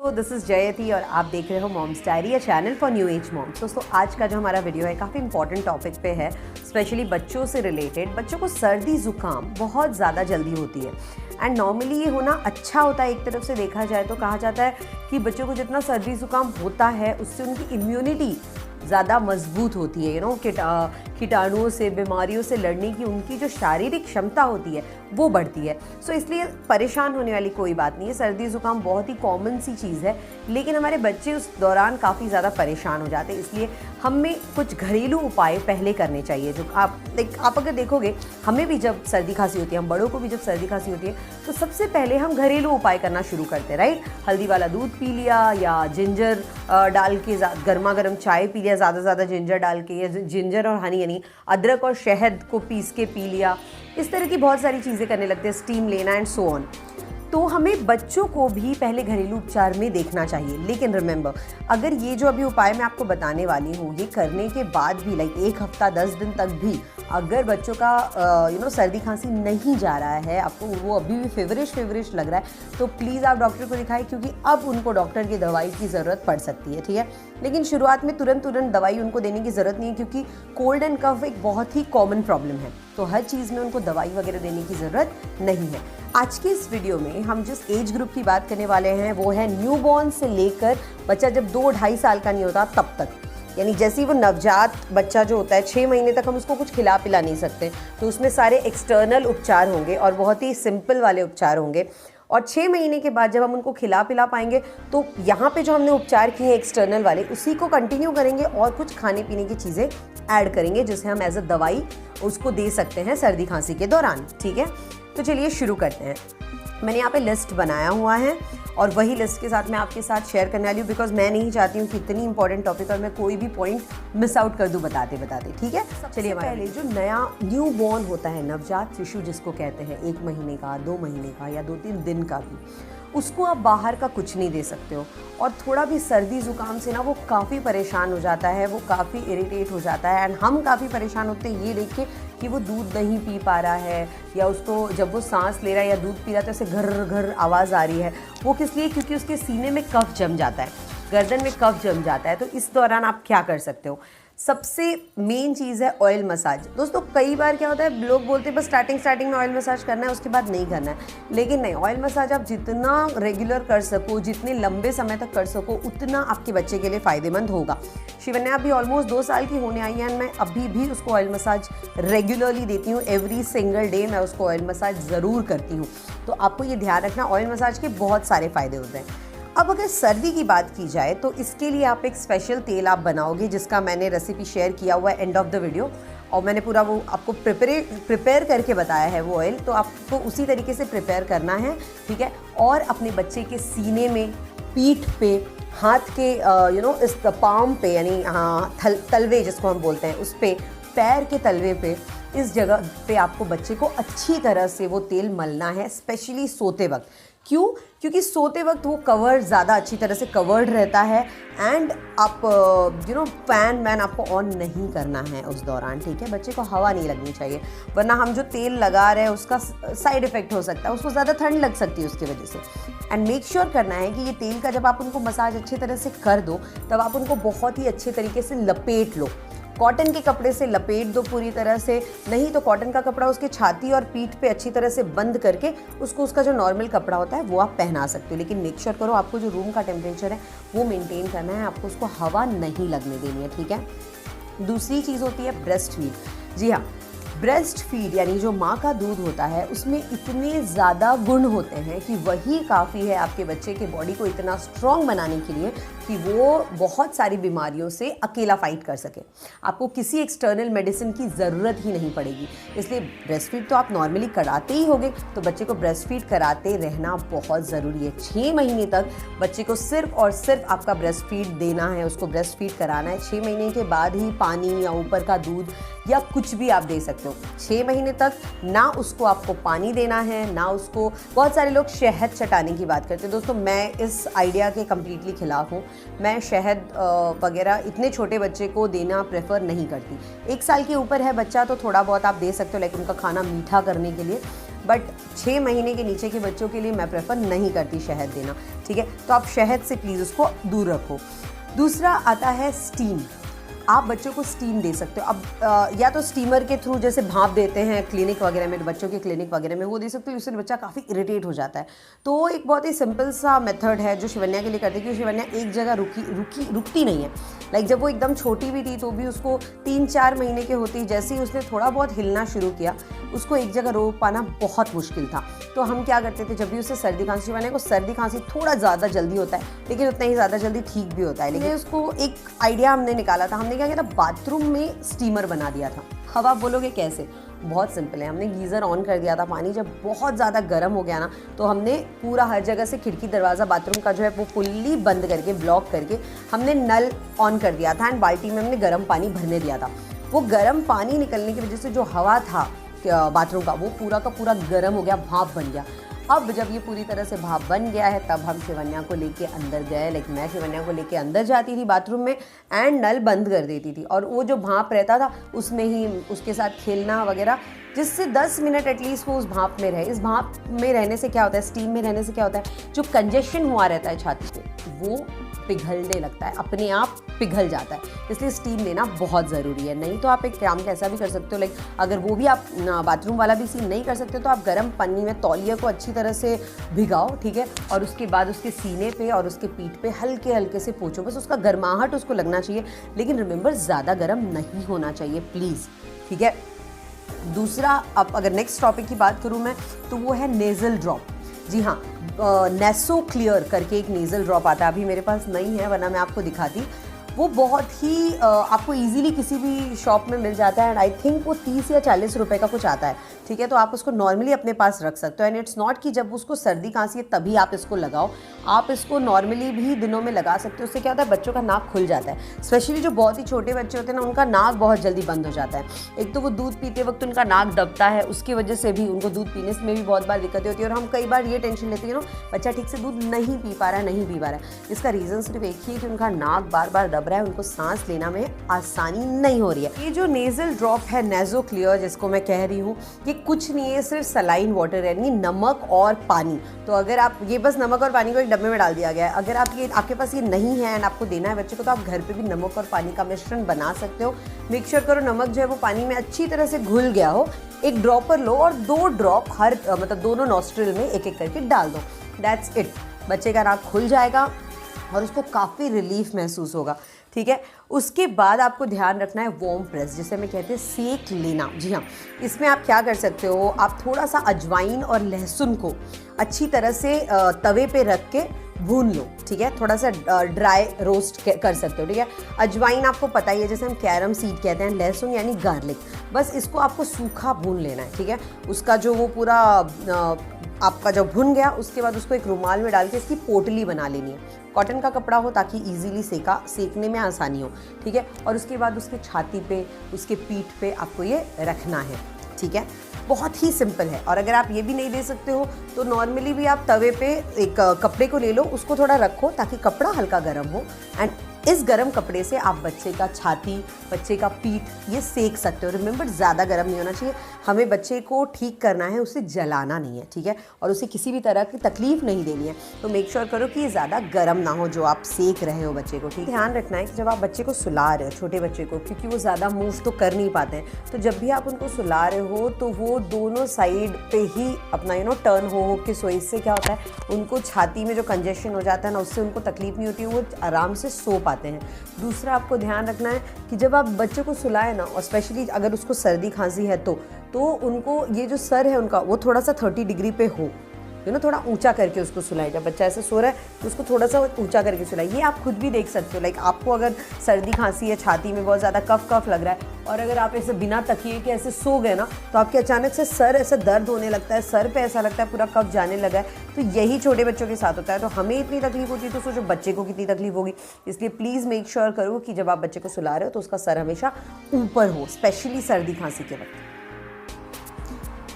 तो this is जयति और आप देख रहे हो मॉम्स डायरी, या channel for new age moms. दोस्तों आज का जो हमारा वीडियो है काफ़ी इंपॉर्टेंट टॉपिक पे है, स्पेशली बच्चों से रिलेटेड। बच्चों को सर्दी ज़ुकाम बहुत ज़्यादा जल्दी होती है एंड नॉर्मली ये होना अच्छा होता है। एक तरफ से देखा जाए तो कहा जाता है कि बच्चों को जितना सर्दी ज़ुकाम होता है उससे उनकी इम्यूनिटी ज़्यादा मजबूत होती है। कीटाणुओं से, बीमारियों से लड़ने की उनकी जो शारीरिक क्षमता होती है वो बढ़ती है। सो इसलिए परेशान होने वाली कोई बात नहीं है। सर्दी ज़ुकाम बहुत ही कॉमन सी चीज़ है, लेकिन हमारे बच्चे उस दौरान काफ़ी ज़्यादा परेशान हो जाते हैं। इसलिए हमें कुछ घरेलू उपाय पहले करने चाहिए। जो आप अगर देखोगे, हमें भी जब सर्दी खांसी होती है, हम बड़ों को भी जब सर्दी खांसी होती है, तो सबसे पहले हम घरेलू उपाय करना शुरू करते हैं, राइट। हल्दी वाला दूध पी लिया, या जिंजर डाल के गर्मा गर्म चाय पी लिया, ज़्यादा से ज़्यादा जिंजर डाल के, या जिंजर और हनी यानी अदरक और शहद को पीस के पी लिया। इस तरह की बहुत सारी चीज़ें करने लगते हैं, स्टीम लेना एंड सो ऑन। तो हमें बच्चों को भी पहले घरेलू उपचार में देखना चाहिए। लेकिन रिमेंबर, अगर ये जो अभी उपाय मैं आपको बताने वाली हूँ, ये करने के बाद भी लाइक 1 हफ्ता 10 दिन तक भी अगर बच्चों का सर्दी खांसी नहीं जा रहा है, आपको वो अभी भी फेवरिश लग रहा है, तो प्लीज़ आप डॉक्टर को दिखाएं, क्योंकि अब उनको डॉक्टर की दवाई की ज़रूरत पड़ सकती है, ठीक है। लेकिन शुरुआत में तुरंत दवाई उनको देने की ज़रूरत नहीं है, क्योंकि कोल्ड एंड कफ एक बहुत ही कॉमन प्रॉब्लम है। तो हर चीज़ में उनको दवाई वगैरह देने की ज़रूरत नहीं है। आज के इस वीडियो में हम जिस एज ग्रुप की बात करने वाले हैं वो है न्यूबॉर्न से लेकर बच्चा जब 2-2.5 साल का नहीं होता तब तक। यानी जैसे ही वो नवजात बच्चा जो होता है, 6 महीने तक हम उसको कुछ खिला पिला नहीं सकते, तो उसमें सारे एक्सटर्नल उपचार होंगे और बहुत ही सिंपल वाले उपचार होंगे। और 6 महीने के बाद जब हम उनको खिला पिला पाएंगे, तो यहाँ पे जो हमने उपचार किए हैं एक्सटर्नल वाले, उसी को कंटिन्यू करेंगे और कुछ खाने पीने की चीज़ें ऐड करेंगे, जिसे हम एज अ दवाई उसको दे सकते हैं सर्दी खांसी के दौरान, ठीक है। तो चलिए शुरू करते हैं। मैंने यहाँ पे लिस्ट बनाया हुआ है और वही लिस्ट के साथ मैं आपके साथ शेयर करने वाली हूँ, बिकॉज मैं नहीं चाहती हूँ कि इतनी इंपॉर्टेंट टॉपिक और मैं कोई भी पॉइंट मिस आउट कर दूँ बताते, ठीक है। चलिए पहले जो नया न्यू बॉर्न होता है, नवजात शिशु जिसको कहते हैं, 1 महीने का, 2 महीने का या 2-3 दिन का भी, उसको आप बाहर का कुछ नहीं दे सकते हो। और थोड़ा भी सर्दी ज़ुकाम से ना वो काफ़ी परेशान हो जाता है, वो काफ़ी इरिटेट हो जाता है, एंड हम काफ़ी परेशान होते हैं ये देख के कि वो दूध नहीं पी पा रहा है, या उसको जब वो सांस ले रहा है या दूध पी रहा है तो ऐसे घर घर आवाज़ आ रही है। वो किस लिए? क्योंकि उसके सीने में कफ जम जाता है, गर्दन में कफ जम जाता है। तो इस दौरान आप क्या कर सकते हो? सबसे मेन चीज़ है ऑयल मसाज। दोस्तों कई बार क्या होता है, लोग बोलते हैं बस स्टार्टिंग में ऑयल मसाज करना है, उसके बाद नहीं करना है। लेकिन नहीं, ऑयल मसाज आप जितना रेगुलर कर सको, जितने लंबे समय तक कर सको, उतना आपके बच्चे के लिए फ़ायदेमंद होगा। शिवन्या अभी ऑलमोस्ट 2 साल की होने आई है एंड मैं अभी भी उसको ऑयल मसाज रेगुलरली देती हूँ। एवरी सिंगल डे मैं उसको ऑयल मसाज ज़रूर करती हूँ। तो आपको ये ध्यान रखना, ऑयल मसाज के बहुत सारे फ़ायदे होते हैं। अब अगर सर्दी की बात की जाए तो इसके लिए आप एक स्पेशल तेल आप बनाओगे, जिसका मैंने रेसिपी शेयर किया हुआ है एंड ऑफ द वीडियो, और मैंने पूरा वो आपको प्रिपेयर करके बताया है वो ऑयल। तो आपको उसी तरीके से प्रिपेयर करना है, ठीक है। और अपने बच्चे के सीने में, पीठ पे, हाथ के इस पाम पे, यानी तलवे जिसको हम बोलते हैं, उस पे, पैर के तलवे पे, इस जगह पे आपको बच्चे को अच्छी तरह से वो तेल मलना है, स्पेशली सोते वक्त। क्यों? क्योंकि सोते वक्त वो कवर ज़्यादा अच्छी तरह से कवर्ड रहता है एंड आप फैन वैन आपको ऑन नहीं करना है उस दौरान, ठीक है। बच्चे को हवा नहीं लगनी चाहिए, वरना हम जो तेल लगा रहे हैं उसका साइड इफ़ेक्ट हो सकता है, उसको ज़्यादा ठंड लग सकती है उसकी वजह से। एंड मेक श्योर करना है कि ये तेल का जब आप उनको मसाज अच्छी तरह से कर दो, तब आप उनको बहुत ही अच्छे तरीके से लपेट लो। कॉटन के कपड़े से लपेट दो पूरी तरह से, नहीं तो कॉटन का कपड़ा उसके छाती और पीठ पे अच्छी तरह से बंद करके उसको उसका जो नॉर्मल कपड़ा होता है वो आप पहना सकते हो। लेकिन मेक श्योर करो आपको जो रूम का टेम्परेचर है वो मेंटेन करना है, आपको उसको हवा नहीं लगने देनी है, ठीक है। दूसरी चीज़ होती है ब्रेस्ट फीड। जी हाँ, ब्रेस्ट फीड यानी जो माँ का दूध होता है, उसमें इतने ज़्यादा गुण होते हैं कि वही काफ़ी है आपके बच्चे के बॉडी को इतना स्ट्रॉन्ग बनाने के लिए कि वो बहुत सारी बीमारियों से अकेला फाइट कर सके। आपको किसी एक्सटर्नल मेडिसिन की ज़रूरत ही नहीं पड़ेगी। इसलिए ब्रेस्ट फीड तो आप नॉर्मली कराते ही होगे, तो बच्चे को ब्रेस्ट फीड कराते रहना बहुत ज़रूरी है। 6 महीने तक बच्चे को सिर्फ और सिर्फ आपका ब्रेस्ट फीड देना है, उसको ब्रेस्ट फीड कराना है। 6 महीने के बाद ही पानी या ऊपर का दूध या कुछ भी आप दे सकते हो। 6 महीने तक ना उसको आपको पानी देना है, ना उसको, बहुत सारे लोग शहद चटाने की बात करते हैं। दोस्तों मैं इस आइडिया के कम्प्लीटली खिलाफ हूँ। मैं शहद वगैरह इतने छोटे बच्चे को देना प्रेफर नहीं करती। 1 साल के ऊपर है बच्चा तो थोड़ा बहुत आप दे सकते हो, लाइक उनका खाना मीठा करने के लिए। बट 6 महीने के नीचे के बच्चों के लिए मैं प्रेफर नहीं करती शहद देना, ठीक है। तो आप शहद से प्लीज़ उसको दूर रखो। दूसरा आता है स्टीम। आप बच्चों को स्टीम दे सकते हो। अब या तो स्टीमर के थ्रू जैसे भाप देते हैं क्लिनिक वगैरह में, बच्चों के क्लिनिक वगैरह में वो दे सकते हो, उससे बच्चा काफ़ी इरिटेट हो जाता है। तो एक बहुत ही सिंपल सा मेथड है जो शिवन्या के लिए करते हैं, क्योंकि शिवन्या एक जगह रुकती नहीं है। लाइक जब वो एकदम छोटी भी थी तो भी उसको 3-4 महीने के होती जैसे ही उसने थोड़ा बहुत हिलना शुरू किया, उसको एक जगह रोक पाना बहुत मुश्किल था। तो हम क्या करते थे, जब भी उसे सर्दी खांसी, शिवन्या को सर्दी खांसी थोड़ा ज़्यादा जल्दी होता है लेकिन उतना ही ज़्यादा जल्दी ठीक भी होता है, लेकिन उसको एक आइडिया हमने निकाला था। हमने क्या किया था, बाथरूम में स्टीमर बना दिया था। अब आप बोलोगे कैसे? बहुत सिंपल है। हमने गीज़र ऑन कर दिया था, पानी जब बहुत ज़्यादा गर्म हो गया ना तो हमने पूरा हर जगह से खिड़की दरवाज़ा बाथरूम का जो है वो फुल्ली बंद करके ब्लॉक करके हमने नल ऑन कर दिया था एंड बाल्टी में हमने गर्म पानी भरने दिया था। वो गर्म पानी निकलने की वजह से जो हवा था बाथरूम का वो पूरा का पूरा गर्म हो गया, भाप बन गया। अब जब ये पूरी तरह से भाप बन गया है तब हम शिवन्या को लेके अंदर गए। लाइक मैं शिवन्या को लेके अंदर जाती थी बाथरूम में एंड नल बंद कर देती थी और वो जो भाप रहता था उसमें ही उसके साथ खेलना वगैरह, जिससे 10 मिनट एटलीस्ट वो उस भाप में रहे। इस भाप में रहने से क्या होता है, स्टीम में रहने से क्या होता है, जो कंजेशन हुआ रहता है छाती पे वो पिघलने लगता है, अपने आप पिघल जाता है। इसलिए स्टीम लेना बहुत ज़रूरी है। नहीं तो आप एक काम कैसा भी कर सकते हो, लाइक अगर वो भी आप बाथरूम वाला भी सीन नहीं कर सकते तो आप गर्म पानी में तौलिया को अच्छी तरह से भिगाओ, ठीक है, और उसके बाद उसके सीने पे और उसके पीठ पे हल्के हल्के से पोंछो। बस उसका गर्माहट उसको लगना चाहिए, लेकिन रिमेंबर ज़्यादा गर्म नहीं होना चाहिए प्लीज़, ठीक है। दूसरा, अब अगर नेक्स्ट टॉपिक की बात करूँ मैं तो वो है नेज़ल ड्रॉप। जी हाँ, नेसो क्लियर करके एक नेज़ल ड्रॉप आता है, अभी मेरे पास नहीं है वरना मैं आपको दिखाती। वो बहुत ही आपको इजीली किसी भी शॉप में मिल जाता है एंड आई थिंक वो 30 या 40 रुपए का कुछ आता है, ठीक है। तो आप उसको नॉर्मली अपने पास रख सकते हो एंड इट्स नॉट कि जब उसको सर्दी खांसी है तभी आप इसको लगाओ, आप इसको नॉर्मली भी दिनों में लगा सकते हो। उससे क्या होता है, बच्चों का नाक खुल जाता है। स्पेशली जो बहुत ही छोटे बच्चे होते हैं ना, उनका नाक बहुत जल्दी बंद हो जाता है। एक तो वो दूध पीते वक्त उनका नाक दबता है, उसकी वजह से भी उनको दूध पीने में भी बहुत बार दिक्कतें होती है। और हम कई बार ये टेंशन लेते हैं ना, बच्चा ठीक से दूध नहीं पी पा रहा है। इसका रीज़न सिर्फ एक ही है कि उनका नाक बार बार दब रहा है, उनको सांस लेना में आसानी नहीं हो रही है। ये जो नेज़ल ड्रॉप है नेज़ो क्लियर जिसको मैं कह रही हूँ, ये कुछ नहीं है, सिर्फ सलाइन वाटर यानी नमक और पानी। तो अगर आप ये बस नमक और पानी को एक डब्बे में डाल दिया गया है, अगर आप ये आपके पास ये नहीं है एंड आपको देना है बच्चे को, तो आप घर पे भी नमक और पानी का मिश्रण बना सकते हो। मेक श्योर करो नमक जो है वो पानी में अच्छी तरह से घुल गया हो। एक ड्रॉपर लो और 2 ड्रॉप हर मतलब दोनों नॉस्ट्रिल में एक एक करके डाल दो। That's it. बच्चे का नाक खुल जाएगा और उसको काफ़ी रिलीफ महसूस होगा, ठीक है। उसके बाद आपको ध्यान रखना है वार्म प्रेस, जिसे मैं कहते हैं सेक लेना। जी हाँ, इसमें आप क्या कर सकते हो, आप थोड़ा सा अजवाइन और लहसुन को अच्छी तरह से तवे पे रख के भून लो, ठीक है। थोड़ा सा ड्राई रोस्ट कर सकते हो, ठीक है। अजवाइन आपको पता ही है, जैसे हम कैरम सीड कहते हैं, लहसुन यानी गार्लिक, बस इसको आपको सूखा भून लेना है, ठीक है। उसका जो वो पूरा आपका जब भुन गया उसके बाद उसको एक रुमाल में डाल के इसकी पोटली बना लेनी है। कॉटन का कपड़ा हो ताकि इजीली सेकने में आसानी हो, ठीक है। और उसके बाद उसके छाती पे, उसके पीठ पे आपको ये रखना है, ठीक है। बहुत ही सिंपल है। और अगर आप ये भी नहीं दे सकते हो तो नॉर्मली भी आप तवे पे एक कपड़े को ले लो, उसको थोड़ा रखो ताकि कपड़ा हल्का गर्म हो एंड इस गर्म कपड़े से आप बच्चे का छाती, बच्चे का पीठ ये सेक सकते हो। रिमेंबर ज़्यादा गर्म नहीं होना चाहिए, हमें बच्चे को ठीक करना है, उसे जलाना नहीं है, ठीक है। और उसे किसी भी तरह की तकलीफ नहीं देनी है। तो मेक श्योर करो कि ये ज़्यादा गर्म ना हो जो आप सेक रहे हो बच्चे को, ठीक। ध्यान रखना है कि जब आप बच्चे को सुला रहे हो, छोटे बच्चे को, क्योंकि वो ज़्यादा मूव तो कर नहीं पाते हैं, तो जब भी आप उनको सुला रहे हो तो वो दोनों साइड पे ही अपना टर्न हो के सोए। इससे क्या होता है, उनको छाती में जो कंजेशन हो जाता है ना, उससे उनको तकलीफ नहीं होती, वो आराम से सो पाते हैं। दूसरा आपको ध्यान रखना है कि जब आप बच्चे को सुलाए ना, और स्पेशली अगर उसको सर्दी खांसी है तो उनको ये जो सर है उनका वो थोड़ा सा 30 डिग्री पे हो, थोड़ा ऊंचा करके उसको सुलाएं। जब बच्चा ऐसे सो रहा है तो उसको थोड़ा सा ऊंचा करके सुलाएं। ये आप खुद भी देख सकते हो। लाइक आपको अगर सर्दी खांसी है, छाती में बहुत ज़्यादा कफ लग रहा है और अगर आप ऐसे बिना तकिए के ऐसे सो गए ना, तो आपके अचानक से सर ऐसे दर्द होने लगता है, सर पे ऐसा लगता है पूरा कफ जाने लगा है। तो यही छोटे बच्चों के साथ होता है। तो हमें इतनी तकलीफ होती है तो सोचो बच्चे को कितनी तकलीफ होगी। इसलिए प्लीज़ मेक श्योर करो कि जब आप बच्चे को सुला रहे हो तो उसका सर हमेशा ऊपर हो, स्पेशली सर्दी खांसी के वक्त।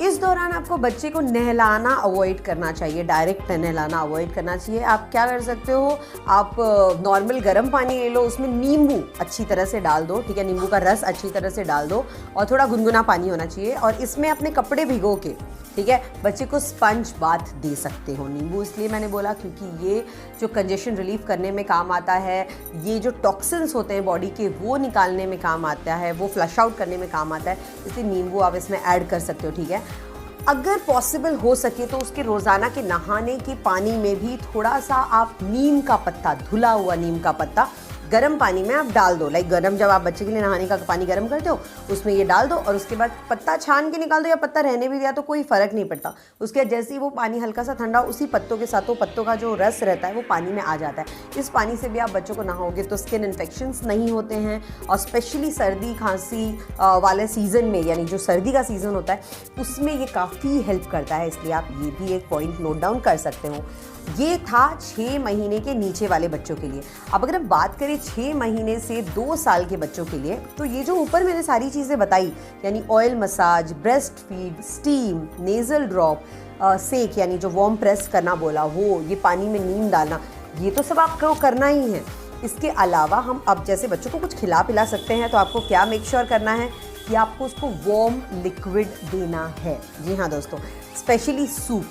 इस दौरान आपको बच्चे को नहलाना अवॉइड करना चाहिए, डायरेक्ट नहलाना अवॉइड करना चाहिए। आप क्या कर सकते हो, आप नॉर्मल गर्म पानी ले लो, उसमें नींबू अच्छी तरह से डाल दो, ठीक है, नींबू का रस अच्छी तरह से डाल दो और थोड़ा गुनगुना पानी होना चाहिए, और इसमें अपने कपड़े भिगो के, ठीक है, बच्चे को स्पंज बाथ दे सकते हो। नींबू इसलिए मैंने बोला क्योंकि ये जो कंजेशन रिलीफ करने में काम आता है, ये जो टॉक्सिन्स होते हैं बॉडी के वो निकालने में काम आता है, वो फ्लश आउट करने में काम आता है, इसलिए नींबू आप इसमें ऐड कर सकते हो, ठीक है। अगर पॉसिबल हो सके तो उसके रोज़ाना के नहाने के पानी में भी थोड़ा सा आप नीम का पत्ता, धुला हुआ नीम का पत्ता गर्म पानी में आप डाल दो। लाइक गर्म, जब आप बच्चे के लिए नहाने का पानी गर्म करते हो उसमें ये डाल दो, और उसके बाद पत्ता छान के निकाल दो, या पत्ता रहने भी दिया तो कोई फ़र्क नहीं पड़ता। उसके बाद जैसे ही वो पानी हल्का सा ठंडा, उसी पत्तों के साथ वो पत्तों का जो रस रहता है वो पानी में आ जाता है। इस पानी से भी आप बच्चों को नहाओगे तो स्किन इन्फेक्शंस नहीं होते हैं, और स्पेशली सर्दी खांसी वाले सीज़न में, यानी जो सर्दी का सीज़न होता है उसमें ये काफ़ी हेल्प करता है। इसलिए आप ये भी एक पॉइंट नोट डाउन कर सकते हो। ये था 6 महीने के नीचे वाले बच्चों के लिए। अब अगर हम बात करें 6 महीने से 2 साल के बच्चों के लिए, तो ये जो ऊपर मैंने सारी चीज़ें बताई, यानी oil massage, breast feed, steam, nasal drop, सेक यानी जो वार्म प्रेस करना बोला वो, ये पानी में नीम डालना, ये तो सब आपको करना ही है। इसके अलावा हम अब जैसे बच्चों को कुछ खिला पिला सकते हैं, तो आपको क्या मेक श्योर करना है कि आपको उसको वार्म लिक्विड देना है। जी हाँ दोस्तों, स्पेशली सूप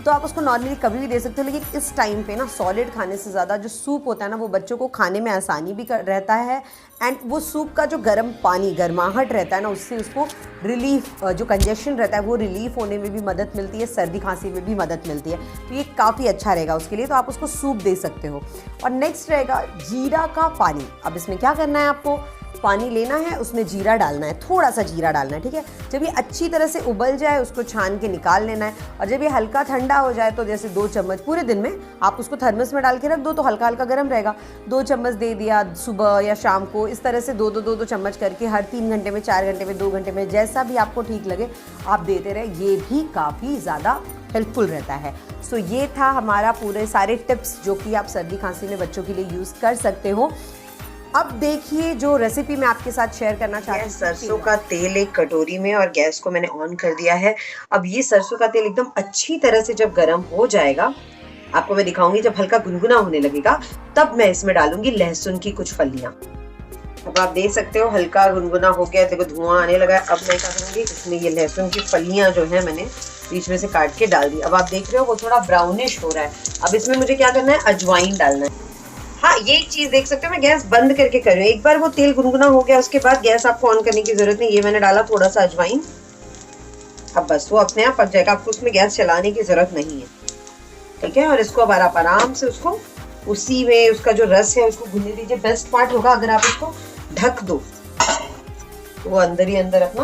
तो आप उसको नॉर्मली कभी भी दे सकते हो, लेकिन इस टाइम पे ना सॉलिड खाने से ज़्यादा जो सूप होता है ना, वो बच्चों को खाने में आसानी भी रहता है, एंड वो सूप का जो गर्म पानी, गर्माहट रहता है ना, उससे उसको रिलीफ, जो कंजेशन रहता है वो रिलीफ होने में भी मदद मिलती है, सर्दी खांसी में भी मदद मिलती है, तो ये काफ़ी अच्छा रहेगा उसके लिए। तो आप उसको सूप दे सकते हो। और नेक्स्ट रहेगा जीरा का पानी। अब इसमें क्या करना है, आपको पानी लेना है, उसमें जीरा डालना है, थोड़ा सा जीरा डालना है, ठीक है। जब ये अच्छी तरह से उबल जाए उसको छान के निकाल लेना है, और जब ये हल्का ठंडा हो जाए तो जैसे 2 चम्मच पूरे दिन में आप उसको थर्मस में डाल के रख दो, तो हल्का हल्का गर्म रहेगा। 2 चम्मच दे दिया सुबह या शाम को, इस तरह से 2-2 चम्मच करके हर 3 घंटे में, 4 घंटे में, 2 घंटे में, जैसा भी आपको ठीक लगे आप देते रहे। ये भी काफ़ी ज़्यादा हेल्पफुल रहता है। सो ये था हमारा पूरे सारे टिप्स जो कि आप सर्दी खांसी में बच्चों के लिए यूज़ कर सकते हो। अब देखिए जो रेसिपी मैं आपके साथ शेयर करना चाहती हूँ, सरसों का तेल एक कटोरी में, और गैस को मैंने ऑन कर दिया है। अब ये सरसों का तेल एकदम अच्छी तरह से जब गर्म हो जाएगा, आपको मैं दिखाऊंगी, जब हल्का गुनगुना होने लगेगा तब मैं इसमें डालूंगी लहसुन की कुछ फलियां। अब आप देख सकते हो हल्का गुनगुना हो गया, देखो धुआं आने लगा है। अब मैं क्या करूंगी, इसमें ये लहसुन की फलियां जो है मैंने बीच में से काट के डाल दी। अब आप देख रहे हो वो थोड़ा ब्राउनिश हो रहा है। अब इसमें मुझे क्या करना है, अजवाइन डालना है। हाँ, ये एक चीज देख सकते हो, मैं गैस बंद करके कर रही हूँ। एक बार वो तेल गुनगुना हो गया उसके बाद गैस आपको ऑन करने की जरूरत नहीं। ये मैंने डाला थोड़ा सा अजवाइन, अब बस वो अपने आप पक जाएगा, आपको उसमें गैस चलाने की जरूरत नहीं है, ठीक है। और इसको अब आप आराम से उसको उसी में उसका जो रस है उसको भुनने दीजिए। बेस्ट पार्ट होगा अगर आप इसको ढक दो तो वो अंदर ही अंदर अपना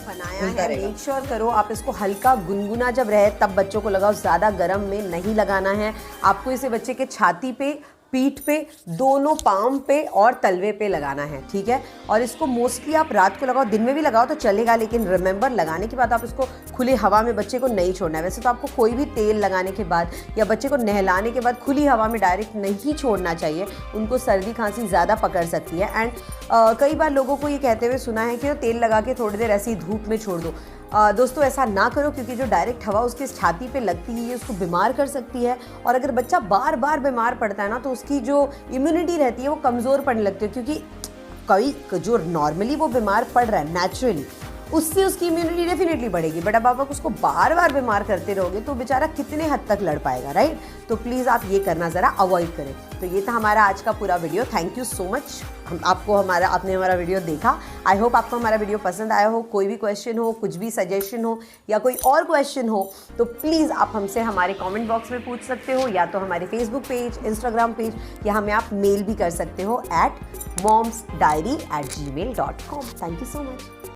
बनाया है। मेक श्योर करो आप इसको हल्का गुनगुना जब रहे तब बच्चों को लगाओ, ज़्यादा गर्म में नहीं लगाना है। आपको इसे बच्चे के छाती पे, पीठ पे, दोनों पाम पे और तलवे पे लगाना है, ठीक है। और इसको मोस्टली आप रात को लगाओ, दिन में भी लगाओ तो चलेगा, लेकिन रिमेंबर लगाने के बाद आप इसको खुली हवा में बच्चे को नहीं छोड़ना है। वैसे तो आपको कोई भी तेल लगाने के बाद या बच्चे को नहलाने के बाद खुली हवा में डायरेक्ट नहीं छोड़ना चाहिए, उनको सर्दी खांसी ज़्यादा पकड़ सकती है। एंड कई बार लोगों को ये कहते हुए सुना है कि तेल लगा के थोड़ी देर ऐसी धूप में छोड़ दो। दोस्तों ऐसा ना करो, क्योंकि जो डायरेक्ट हवा उसके छाती पे लगती है ये उसको बीमार कर सकती है, और अगर बच्चा बार बार बीमार पड़ता है ना तो उसकी जो इम्यूनिटी रहती है वो कमज़ोर पड़ने लगती है, क्योंकि कोई जो नॉर्मली वो बीमार पड़ रहा है नेचुरली, उससे उसकी इम्यूनिटी डेफिनेटली बढ़ेगी। बट अब आप उसको बार बार बीमार करते रहोगे तो बेचारा कितने हद तक लड़ पाएगा, राइट। तो प्लीज़ आप ये करना ज़रा अवॉइड करें। तो ये था हमारा आज का पूरा video. Thank you so much, आपने हमारा वीडियो देखा। आई होप आपको हमारा वीडियो पसंद आया हो। कोई भी क्वेश्चन हो, कुछ भी सजेशन हो या कोई और क्वेश्चन हो तो प्लीज़ आप हमसे हमारे कमेंट बॉक्स में पूछ सकते हो, या तो हमारे फेसबुक पेज, इंस्टाग्राम पेज, या हमें आप मेल भी कर सकते हो at momsdiary@gmail.com। Thank you so much.